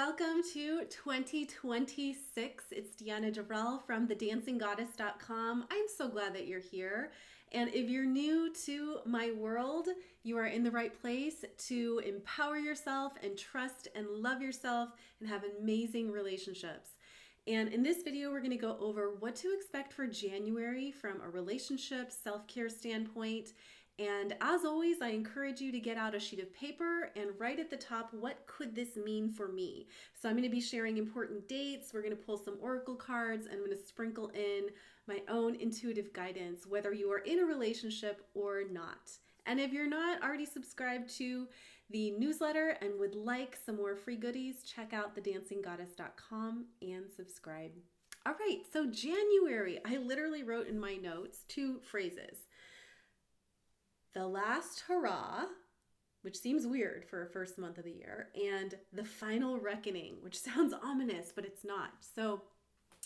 Welcome to 2026. It's Dorell from thedancinggoddess.com. I'm so glad that you're here. And if you're new to my world, you are in the right place to empower yourself and trust and love yourself and have amazing relationships. And in this video, we're going to go over what to expect for January from a relationship, self-care standpoint. And as always, I encourage you to get out a sheet of paper and write at the top, what could this mean for me? So I'm going to be sharing important dates. We're going to pull some oracle cards, and I'm going to sprinkle in my own intuitive guidance, whether you are in a relationship or not. And if you're not already subscribed to the newsletter and would like some more free goodies, check out thedancinggoddess.com and subscribe. All right, so January, I literally wrote in my notes 2 phrases. The last hurrah, which seems weird for a first month of the year, and the final reckoning, which sounds ominous, but it's not. So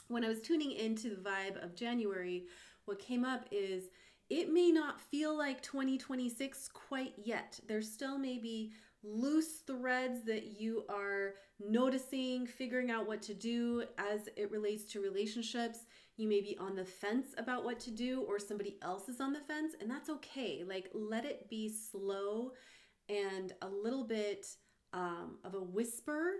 when I was tuning into the vibe of January, what came up is it may not feel like 2026 quite yet. There still may be loose threads that you are noticing, figuring out what to do as it relates to relationships. You may be on the fence about what to do, or somebody else is on the fence, and that's okay. Like, let it be slow and a little bit of a whisper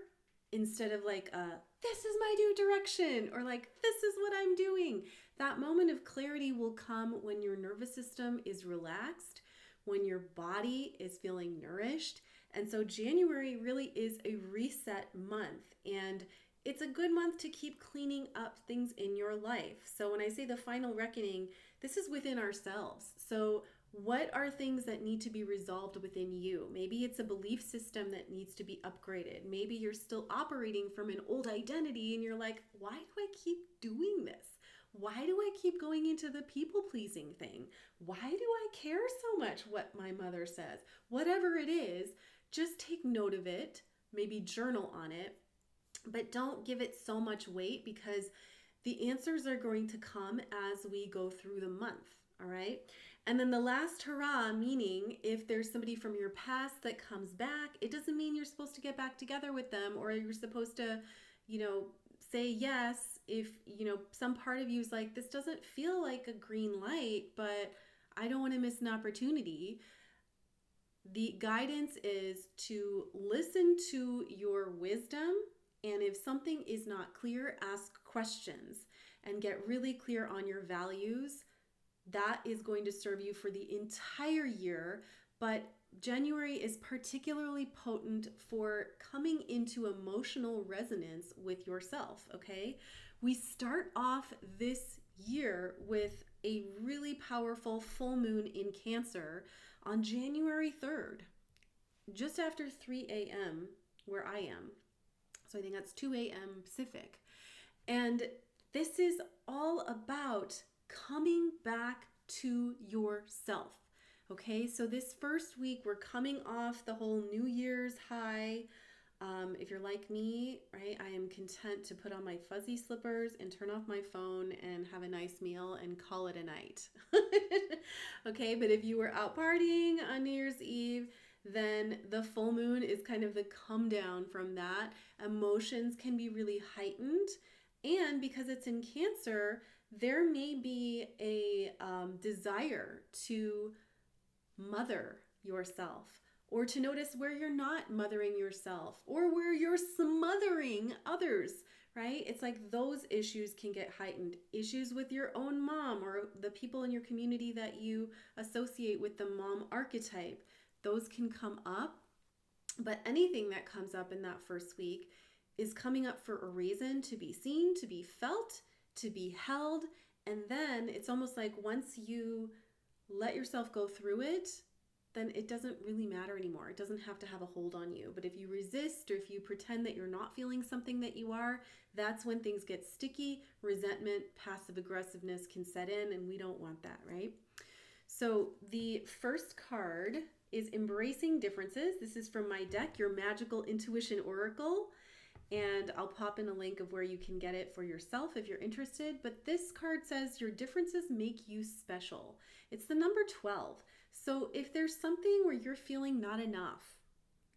instead of like this is my new direction, or like this is what I'm doing. That moment of clarity will come when your nervous system is relaxed, when your body is feeling nourished. And so January really is a reset month, and it's a good month to keep cleaning up things in your life. So when I say the final reckoning, this is within ourselves. So what are things that need to be resolved within you? Maybe it's a belief system that needs to be upgraded. Maybe you're still operating from an old identity and you're like, why do I keep doing this? Why do I keep going into the people-pleasing thing? Why do I care so much what my mother says? Whatever it is, just take note of it, maybe journal on it, but don't give it so much weight, because the answers are going to come as we go through the month, all right? And then the last hurrah, meaning if there's somebody from your past that comes back, it doesn't mean you're supposed to get back together with them, or you're supposed to, say yes if, some part of you is like, this doesn't feel like a green light, but I don't want to miss an opportunity. The guidance is to listen to your wisdom, and if something is not clear, ask questions and get really clear on your values. That is going to serve you for the entire year, but January is particularly potent for coming into emotional resonance with yourself, okay? We start off this year with a really powerful full moon in Cancer on January 3rd, just after 3 a.m. where I am. So I think that's 2 a.m. Pacific. And this is all about coming back to yourself. Okay, so this first week, we're coming off the whole New Year's high. If you're like me, right, I am content to put on my fuzzy slippers and turn off my phone and have a nice meal and call it a night. Okay, but if you were out partying on New Year's Eve, then the full moon is kind of the come down from that. Emotions can be really heightened. And because it's in Cancer, there may be a desire to mother yourself, or to notice where you're not mothering yourself, or where you're smothering others, right? It's like those issues can get heightened. Issues with your own mom or the people in your community that you associate with the mom archetype, those can come up. But anything that comes up in that first week is coming up for a reason, to be seen, to be felt, to be held. And then it's almost like once you let yourself go through it, then it doesn't really matter anymore. It doesn't have to have a hold on you. But if you resist, or if you pretend that you're not feeling something that you are, that's when things get sticky. Resentment, passive aggressiveness can set in, and we don't want that, right? So the first card is Embracing Differences. This is from my deck, Your Magical Intuition Oracle. And I'll pop in a link of where you can get it for yourself if you're interested. But this card says your differences make you special. It's the number 12. So if there's something where you're feeling not enough,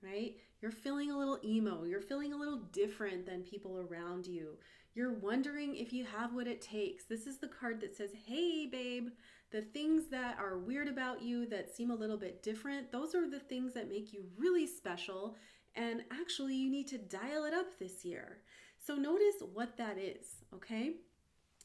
right? You're feeling a little emo. You're feeling a little different than people around you. You're wondering if you have what it takes. This is the card that says, hey, babe, the things that are weird about you that seem a little bit different, those are the things that make you really special. And actually, you need to dial it up this year. So notice what that is, okay?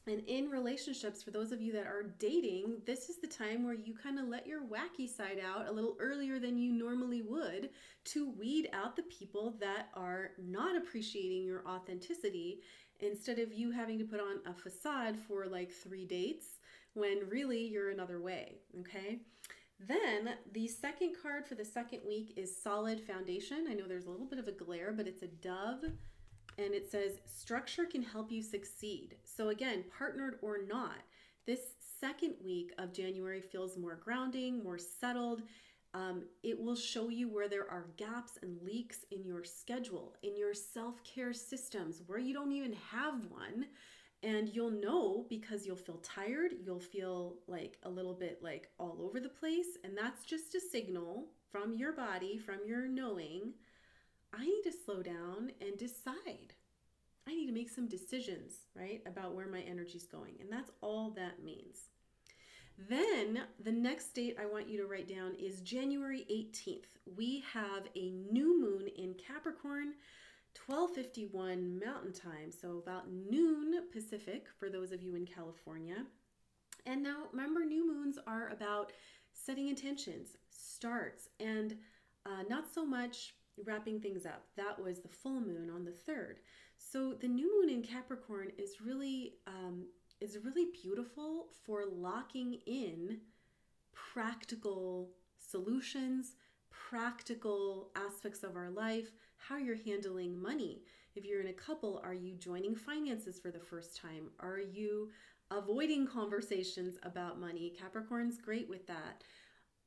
And in relationships, for those of you that are dating, this is the time where you kind of let your wacky side out a little earlier than you normally would to weed out the people that are not appreciating your authenticity, instead of you having to put on a facade for like 3 dates when really you're another way, okay? Then the second card for the second week is Solid Foundation. I know there's a little bit of a glare, but it's a dove. And it says, structure can help you succeed. So again, partnered or not, this second week of January feels more grounding, more settled. It will show you where there are gaps and leaks in your schedule, in your self-care systems, where you don't even have one. And you'll know because you'll feel tired. You'll feel like a little bit like all over the place. And that's just a signal from your body, from your knowing, I need to slow down and decide. I need to make some decisions, right, about where my energy's going. And that's all that means. Then the next date I want you to write down is January 18th. We have a new moon in Capricorn, 12:51 Mountain Time, so about noon Pacific for those of you in California. And now remember, new moons are about setting intentions, starts, and not so much wrapping things up. That was the full moon on the 3rd. So the new moon in Capricorn is really beautiful for locking in practical solutions, practical aspects of our life, how you're handling money. If you're in a couple, are you joining finances for the first time? Are you avoiding conversations about money? Capricorn's great with that.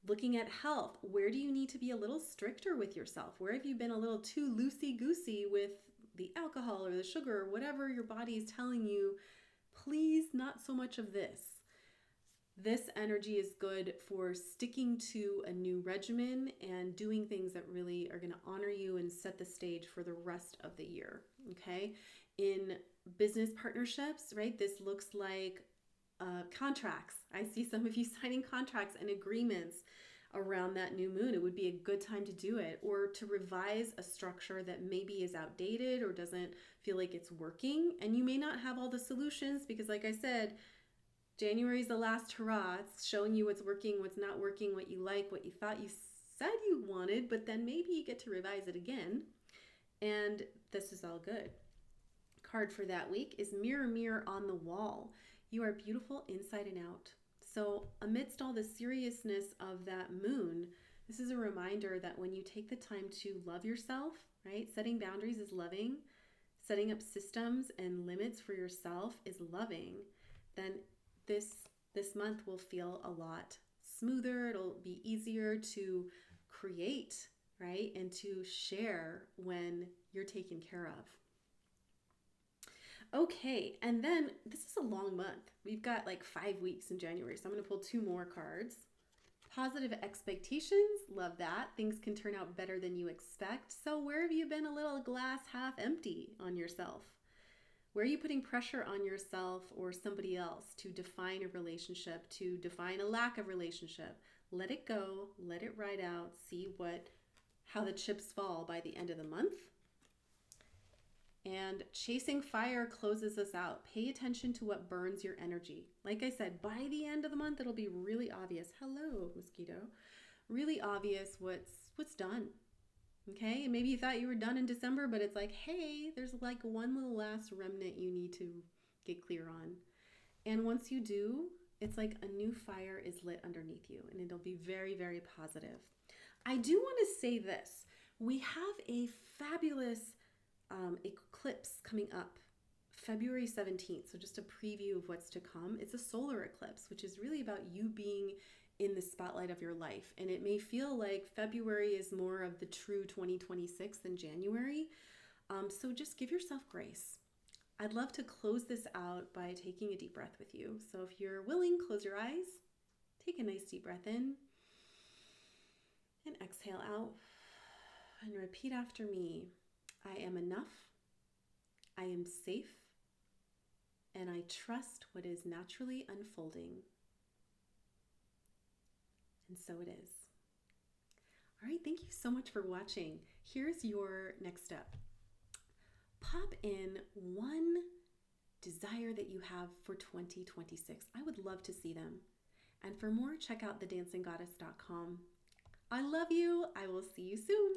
Looking at health, where do you need to be a little stricter with yourself? Where have you been a little too loosey-goosey with the alcohol or the sugar or whatever your body is telling you? Please, not so much of this. This energy is good for sticking to a new regimen and doing things that really are going to honor you and set the stage for the rest of the year, okay? In business partnerships, right, this looks like contracts. I see some of you signing contracts and agreements around that new moon. It would be a good time to do it, or to revise a structure that maybe is outdated or doesn't feel like it's working. And you may not have all the solutions because, like I said, January is the last hurrah. It's showing you what's working, what's not working, what you like, what you thought you said you wanted, but then maybe you get to revise it again. And this is all good. Card for that week is Mirror, Mirror on the Wall. You are beautiful inside and out. So amidst all the seriousness of that moon, this is a reminder that when you take the time to love yourself, right? Setting boundaries is loving. Setting up systems and limits for yourself is loving. Then this month will feel a lot smoother. It'll be easier to create, right? And to share when you're taken care of. Okay, and then this is a long month. We've got like 5 weeks in January, so I'm going to pull 2 more cards. Positive expectations, love that. Things can turn out better than you expect. So where have you been a little glass half empty on yourself? Where are you putting pressure on yourself or somebody else to define a relationship, to define a lack of relationship? Let it go, let it ride out, see how the chips fall by the end of the month. And chasing fire closes us out. Pay attention to what burns your energy. Like I said, by the end of the month, it'll be really obvious. Hello, mosquito. Really obvious what's done. Okay, and maybe you thought you were done in December, but it's like, hey, there's like one little last remnant you need to get clear on. And once you do, it's like a new fire is lit underneath you, and it'll be very, very positive. I do want to say this. We have a fabulous eclipse coming up February 17th. So just a preview of what's to come. It's a solar eclipse, which is really about you being in the spotlight of your life. And it may feel like February is more of the true 2026 than January. So just give yourself grace. I'd love to close this out by taking a deep breath with you. So if you're willing, close your eyes, take a nice deep breath in and exhale out. And repeat after me. I am enough. I am safe. And I trust what is naturally unfolding. And so it is. All right, thank you so much for watching. Here's your next step. Pop in one desire that you have for 2026. I would love to see them. And for more, check out thedancinggoddess.com. I love you. I will see you soon.